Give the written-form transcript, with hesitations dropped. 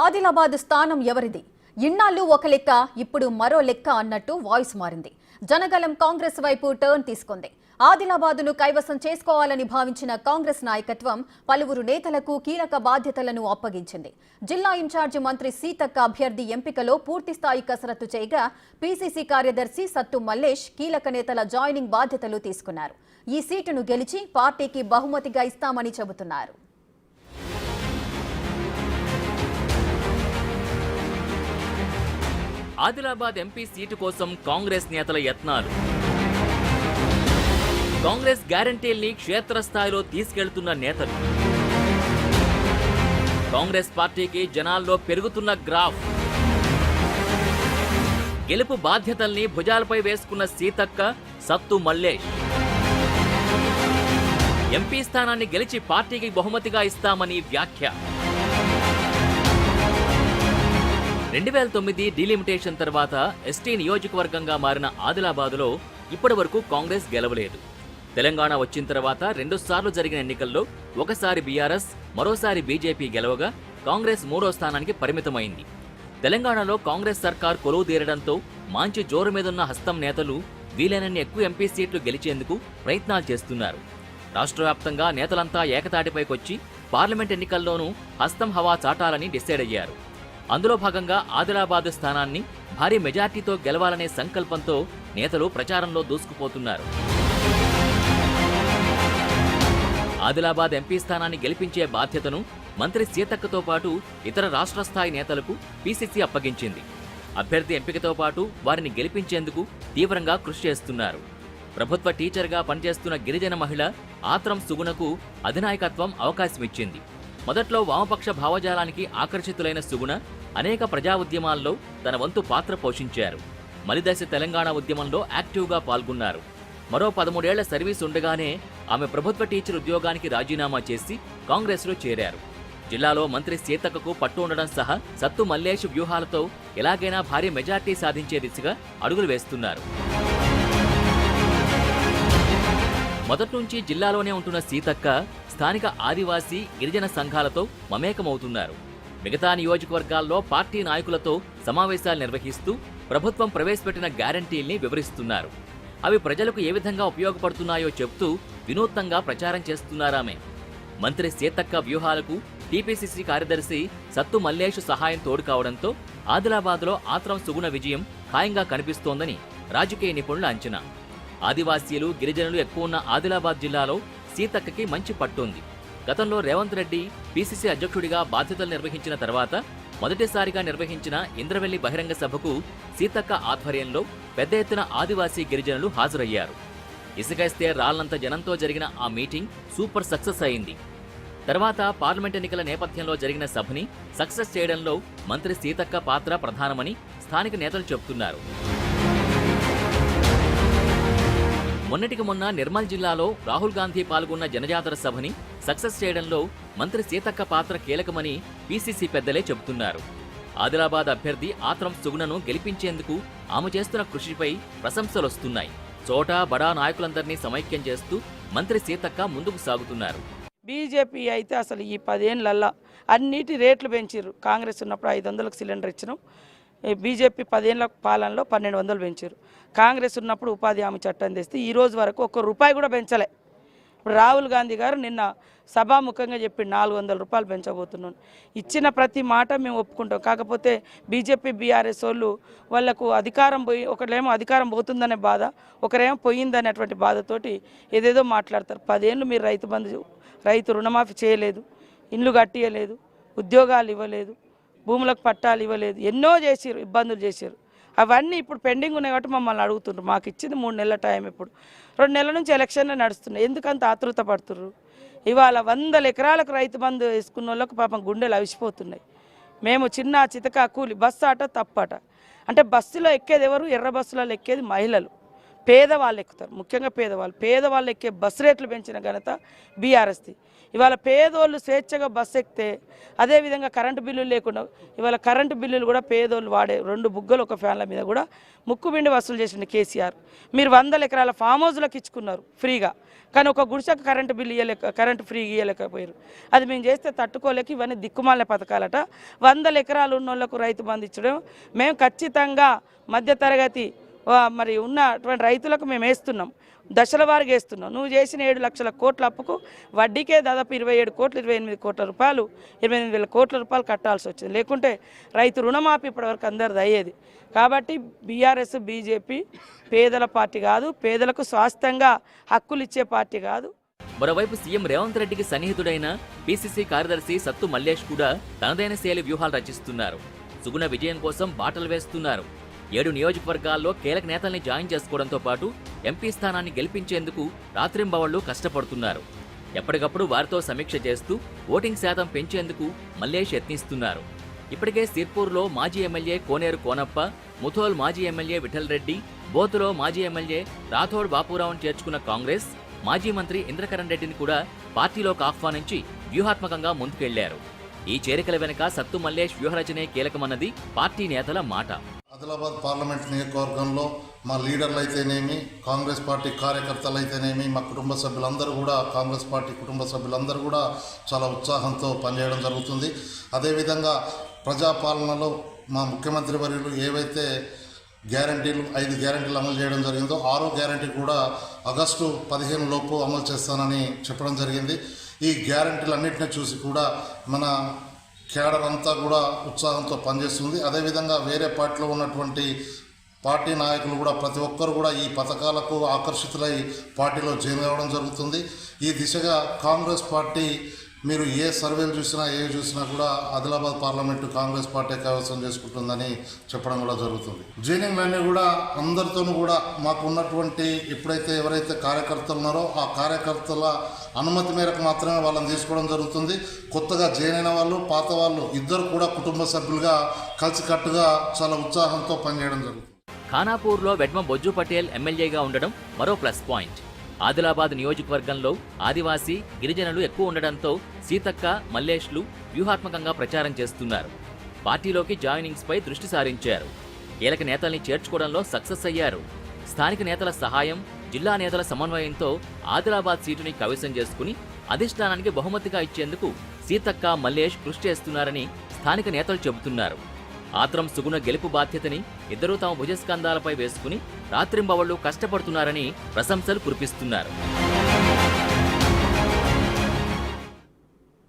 ఆదిలాబాద్ స్థానం ఎవరిది? ఇన్నాళ్ళు ఒక లెక్క, ఇప్పుడు మరో లెక్క అన్నట్టు వాయిస్ మారింది. జనగలం కాంగ్రెస్ వైపు టర్న్ తీసుకుంది. ఆదిలాబాదును కైవసం చేసుకోవాలని భావించిన కాంగ్రెస్ నాయకత్వం పలువురు నేతలకు కీలక బాధ్యతలను అప్పగించింది. జిల్లా ఇన్ఛార్జి మంత్రి సీతక్క అభ్యర్థి ఎంపికలో పూర్తిస్థాయి కసరత్తు చేయగా పీసీసీ కార్యదర్శి సత్తు మల్లేష్ కీలక నేతల జాయినింగ్ బాధ్యతలు తీసుకున్నారు. ఈ సీటును గెలిచి పార్టీకి బహుమతిగా ఇస్తామని చెబుతున్నారు. ఆదిలాబాద్ ఎంపీ సీటు కోసం కాంగ్రెస్ నేతల యత్నాలు. కాంగ్రెస్ గ్యారంటీల్ని క్షేత్రస్థాయిలో తీసుకెళ్తున్న నేతలు. కాంగ్రెస్ పార్టీకి జనాల్లో పెరుగుతున్న గ్రాఫ్. గెలుపు బాధ్యతల్ని భుజాలపై వేసుకున్న సీతక్క, సత్తు మల్లేష్. ఎంపీ స్థానాన్ని గెలిచి పార్టీకి బహుమతిగా ఇస్తామని వ్యాఖ్య. 2009 డీలిమిటేషన్ తర్వాత ఎస్టీ నియోజకవర్గంగా మారిన ఆదిలాబాదులో ఇప్పటి వరకు కాంగ్రెస్ గెలవలేదు. తెలంగాణ వచ్చిన తర్వాత 2 సార్లు జరిగిన ఎన్నికల్లో ఒకసారి బీఆర్ఎస్, మరోసారి బీజేపీ గెలవగా కాంగ్రెస్ 3వ స్థానానికి పరిమితమైంది. తెలంగాణలో కాంగ్రెస్ సర్కార్ కొలువు తీరడంతో మాంచి జోరు మీదున్న హస్తం నేతలు వీలైనన్ని ఎక్కువ ఎంపీ సీట్లు గెలిచేందుకు ప్రయత్నాలు చేస్తున్నారు. రాష్ట్ర వ్యాప్తంగా నేతలంతా ఏకతాటిపైకొచ్చి పార్లమెంట్ ఎన్నికల్లోనూ హస్తం హవా చాటాలని డిసైడ్ అయ్యారు. అందులో భాగంగా ఆదిలాబాద్ స్థానాన్ని భారీ మెజార్టీతో గెలవాలనే సంకల్పంతో నేతలు ప్రచారంలో దూసుకుపోతున్నారు. ఆదిలాబాద్ ఎంపీ స్థానాన్ని గెలిపించే బాధ్యతను మంత్రి సీతక్కతో పాటు ఇతర రాష్ట్ర స్థాయి నేతలకు పీసీసీ అప్పగించింది. అభ్యర్థి ఎంపికతో పాటు వారిని గెలిపించేందుకు తీవ్రంగా కృషి చేస్తున్నారు. ప్రభుత్వ టీచర్గా పనిచేస్తున్న గిరిజన మహిళ ఆత్రం సుగుణకు అధినాయకత్వం అవకాశమిచ్చింది. మొదట్లో వామపక్ష భావజాలానికి ఆకర్షితులైన సుగుణ అనేక ప్రజా ఉద్యమాల్లో తన వంతు పాత్ర పోషించారు. మలిదశ తెలంగాణ ఉద్యమంలో యాక్టివ్గా పాల్గొన్నారు. మరో 13 ఏళ్ల సర్వీస్ ఉండగానే ఆమె ప్రభుత్వ టీచర్ ఉద్యోగానికి రాజీనామా చేసి కాంగ్రెస్లో చేరారు. జిల్లాలో మంత్రి సీతక్కకు పట్టు ఉండడం సహా సత్తు మల్లేష్ వ్యూహాలతో ఎలాగైనా భారీ మెజార్టీ సాధించే దిశగా అడుగులు వేస్తున్నారు. మొదట్నుంచి జిల్లాలోనే ఉంటున్న సీతక్క స్థానిక ఆదివాసీ, గిరిజన సంఘాలతో మమేకమవుతున్నారు. మిగతా నియోజకవర్గాల్లో పార్టీ నాయకులతో సమావేశాలు నిర్వహిస్తూ ప్రభుత్వం ప్రవేశపెట్టిన గ్యారంటీల్ని వివరిస్తున్నారు. అవి ప్రజలకు ఏ విధంగా ఉపయోగపడుతున్నాయో చెప్తూ వినూత్నంగా ప్రచారం చేస్తున్నారామె. మంత్రి సీతక్క వ్యూహాలకు టీపీసీసీ కార్యదర్శి సత్తు మల్లేష్ సహాయం తోడు కావడంతో ఆదిలాబాద్లో ఆత్రం సుగుణ విజయం ఖాయంగా కనిపిస్తోందని రాజకీయ నిపుణుల అంచనా. ఆదివాసీలు, గిరిజనులు ఎక్కువ ఉన్న ఆదిలాబాద్ జిల్లాలో సీతక్కకి మంచి పట్టుంది. గతంలో రేవంత్ రెడ్డి పీసీసీ అధ్యక్షుడిగా బాధ్యతలు నిర్వహించిన తర్వాత మొదటిసారిగా నిర్వహించిన ఇంద్రవెల్లి బహిరంగ సభకు సీతక్క ఆధ్వర్యంలో పెద్ద ఎత్తున ఆదివాసీ గిరిజనులు హాజరయ్యారు. ఇసుకేస్తే రాళ్లంత జనంతో జరిగిన ఆ మీటింగ్ సూపర్ సక్సెస్ అయింది. తర్వాత పార్లమెంట్ ఎన్నికల నేపథ్యంలో జరిగిన సభని సక్సెస్ చేయడంలో మంత్రి సీతక్క పాత్ర ప్రధానమని స్థానిక నేతలు చెబుతున్నారు. మొన్నటికి మొన్న నిర్మల్ జిల్లాలో రాహుల్ గాంధీ పాల్గొన్న జనజాతర సభని సక్సెస్ చేయడంలో మంత్రి సీతక్క పాత్ర కీలకమని పీసీసీ పెద్దలే చెబుతున్నారు. ఆదిలాబాద్ అభ్యర్థి ఆత్రం సుగుణను గెలిపించేందుకు ఆమె చేస్తున్న కృషిపై ప్రశంసలొస్తున్నాయి. చోటా బడా నాయకులందరినీ సమైక్యం చేస్తూ మంత్రి సీతక్క ముందుకు సాగుతున్నారు. బీజేపీ అయితే అసలు ఈ 10 ఏళ్లల్లా అన్నిటి రేట్లు పెంచారు. కాంగ్రెస్ ఉన్నప్పుడు 500లకు సిలిండర్ ఇచ్చినాం. బీజేపీ 10 ఏళ్ల పాలనలో 1200 పెంచారు. కాంగ్రెస్ ఉన్నప్పుడు ఉపాధి హామీ చట్టం తెస్తే ఈ రోజు వరకు ₹1 కూడా పెంచలే. ఇప్పుడు రాహుల్ గాంధీ గారు నిన్న సభాముఖంగా చెప్పి ₹400 పెంచబోతున్నాను. ఇచ్చిన ప్రతి మాట మేము ఒప్పుకుంటాం. కాకపోతే బీజేపీ, బీఆర్ఎస్ వాళ్ళు వాళ్లకు అధికారం పోయి, ఒకరేమో అధికారం పోతుందనే బాధ, ఒకరేమో పోయిందనేటువంటి బాధతోటి ఏదేదో మాట్లాడతారు. 10 ఏళ్ళు మీరు రైతు రుణమాఫీ చేయలేదు, ఇండ్లు కట్టియలేదు, ఉద్యోగాలు ఇవ్వలేదు, భూములకు పట్టాలు ఇవ్వలేదు, ఎన్నో చేసారు, ఇబ్బందులు చేశారు. అవన్నీ ఇప్పుడు పెండింగ్ ఉన్నాయి కాబట్టి మమ్మల్ని అడుగుతున్నారు. మాకు ఇచ్చింది 3 నెలల టైం, ఇప్పుడు 2 నెలల నుంచి ఎలక్షన్లు నడుస్తున్నాయి. ఎందుకంత ఆతృత పడుతున్నారు? ఇవాళ 100 ఎకరాలకు రైతు బంధు వేసుకున్న వాళ్ళకు పాపం గుండెలు అవిసిపోతున్నాయి. మేము చిన్న చితక కూలి బస్సు ఆట తప్పట. అంటే బస్సులో ఎక్కేది ఎవరు? ఎర్ర బస్సులలో ఎక్కేది మహిళలు, పేదవాళ్ళు ఎక్కుతారు, ముఖ్యంగా పేదవాళ్ళు ఎక్కే బస్సు రేట్లు పెంచిన ఘనత బీఆర్ఎస్ది. ఇవాళ పేదోళ్ళు స్వేచ్ఛగా బస్సు ఎక్కితే, అదేవిధంగా కరెంటు బిల్లులు లేకుండా ఇవాళ కరెంటు బిల్లులు కూడా పేదోళ్ళు వాడే 2 బుగ్గలు ఒక ఫ్యాన్ల మీద కూడా ముక్కుబిండి వసూలు చేసిండు కేసీఆర్. మీరు 100 ఎకరాల ఫామ్ హౌస్లకు ఇచ్చుకున్నారు ఫ్రీగా, కానీ ఒక గుడిసెకు కరెంటు ఫ్రీ ఇవ్వలేకపోయారు. అది మేము చేస్తే తట్టుకోలేక ఇవన్నీ దిక్కుమాలిన పథకాలట. 100 ఎకరాలు ఉన్న వాళ్ళకు రైతు బంధు ఇచ్చడం మేము ఖచ్చితంగా మధ్యతరగతి మరి ఉన్నటువంటి రైతులకు మేము వేస్తున్నాం, దశల వారికి వేస్తున్నాం. నువ్వు చేసిన 7 లక్షల కోట్ల అప్పుకు వడ్డీకే దాదాపు 27 కోట్లు 28 కోట్ల రూపాయలు 28,000 కోట్ల రూపాయలు కట్టాల్సి వచ్చింది. లేకుంటే రైతు రుణమాఫీ ఇప్పటివరకు అందరిది అయ్యేది. కాబట్టి బీఆర్ఎస్ బీజేపీ పేదల పార్టీ కాదు, పేదలకు స్వాస్థ్యంగా హక్కులు ఇచ్చే పార్టీ కాదు. మరోవైపు సీఎం రేవంత్ రెడ్డికి సన్నిహితుడైన పీసీసీ కార్యదర్శి సత్తు మల్లేష్ కూడా తనదైన శైలి వ్యూహాలు రచిస్తున్నారు. సుగుణ విజయం కోసం బాటలు వేస్తున్నారు. 7 నియోజకవర్గాల్లో కీలక నేతల్ని జాయిన్ చేసుకోవడంతో పాటు ఎంపీ స్థానాన్ని గెలిపించేందుకు రాత్రింబవళ్లు కష్టపడుతున్నారు. ఎప్పటికప్పుడు వారితో సమీక్ష చేస్తూ ఓటింగ్ శాతం పెంచేందుకు మల్లేష్ యత్నిస్తున్నారు. ఇప్పటికే సిర్పూర్లో మాజీ ఎమ్మెల్యే కోనేరు కోనప్ప, ముథోల్ మాజీ ఎమ్మెల్యే విఠల్ రెడ్డి, బోతులో మాజీ ఎమ్మెల్యే రాథోడ్ బాపురావును చేర్చుకున్న కాంగ్రెస్ మాజీ మంత్రి ఇంద్రకరణ్ రెడ్డిని కూడా పార్టీలోకి ఆహ్వానించి వ్యూహాత్మకంగా ముందుకెళ్లారు. ఈ చేరికల వెనుక సత్తు మల్లేష్ వ్యూహరచనే కీలకమన్నది పార్టీ నేతల మాట. ఆదిలాబాద్ పార్లమెంట్ నియోజకవర్గంలో మా లీడర్లు అయితేనేమి, కాంగ్రెస్ పార్టీ కార్యకర్తలు అయితేనేమి, మా కుటుంబ సభ్యులందరూ కూడా, కాంగ్రెస్ పార్టీ కుటుంబ సభ్యులందరూ కూడా చాలా ఉత్సాహంతో పనిచేయడం జరుగుతుంది. అదేవిధంగా ప్రజాపాలనలో మా ముఖ్యమంత్రి వర్యులు ఏవైతే గ్యారంటీలు 5 గ్యారంటీలు అమలు చేయడం జరిగిందో 6వ గ్యారంటీ కూడా ఆగస్టు 15 లోపు అమలు చేస్తానని చెప్పడం జరిగింది. ఈ గ్యారంటీలన్నింటినీ చూసి కూడా మన కేడర్ అంతా కూడా ఉత్సాహంతో పనిచేస్తుంది. అదేవిధంగా వేరే పార్టీలో ఉన్నటువంటి పార్టీ నాయకులు కూడా ప్రతి ఒక్కరు కూడా ఈ పథకాలకు ఆకర్షితులై పార్టీలో జాయిన్ అవ్వడం జరుగుతుంది. ఈ దిశగా కాంగ్రెస్ పార్టీ మీరు ఏ సర్వేలు చూసినా కూడా ఆదిలాబాద్ పార్లమెంటు కాంగ్రెస్ పార్టీ కైవసం చేసుకుంటుందని చెప్పడం కూడా జరుగుతుంది. జాయినింగ్లన్నీ కూడా అందరితోనూ కూడా మాకు ఉన్నటువంటి ఎప్పుడైతే ఎవరైతే కార్యకర్తలు ఉన్నారో ఆ కార్యకర్తల అనుమతి మేరకు మాత్రమే వాళ్ళని తీసుకోవడం జరుగుతుంది. కొత్తగా జాయిన్ అయిన వాళ్ళు, పాత వాళ్ళు ఇద్దరు కూడా కుటుంబ సభ్యులుగా కలిసికట్టుగా చాలా ఉత్సాహంతో పనిచేయడం జరుగుతుంది. ఖానాపూర్లో వెడ్మ బొజ్జు పటేల్ ఎమ్మెల్యేగా ఉండడం మరో ప్లస్ పాయింట్. ఆదిలాబాద్ నియోజకవర్గంలో ఆదివాసీ, గిరిజనులు ఎక్కువ ఉండడంతో సీతక్క, మల్లేష్లు వ్యూహాత్మకంగా ప్రచారం చేస్తున్నారు. పార్టీలోకి జాయినింగ్స్పై దృష్టి సారించారు. కీలక నేతల్ని చేర్చుకోవడంలో సక్సెస్ అయ్యారు. స్థానిక నేతల సహాయం, జిల్లా నేతల సమన్వయంతో ఆదిలాబాద్ సీటుని కైవసం చేసుకుని అధిష్టానానికి బహుమతిగా ఇచ్చేందుకు సీతక్క, మల్లేష్ కృషి చేస్తున్నారని స్థానిక నేతలు చెబుతున్నారు. ఆత్రం సుగుణ గెలుపు బాధ్యతని ఇద్దరూ తమ భుజస్కంధాలపై వేసుకుని రాత్రింబవళ్లు కష్టపడుతున్నారని ప్రశంసలు కురిపిస్తున్నారు.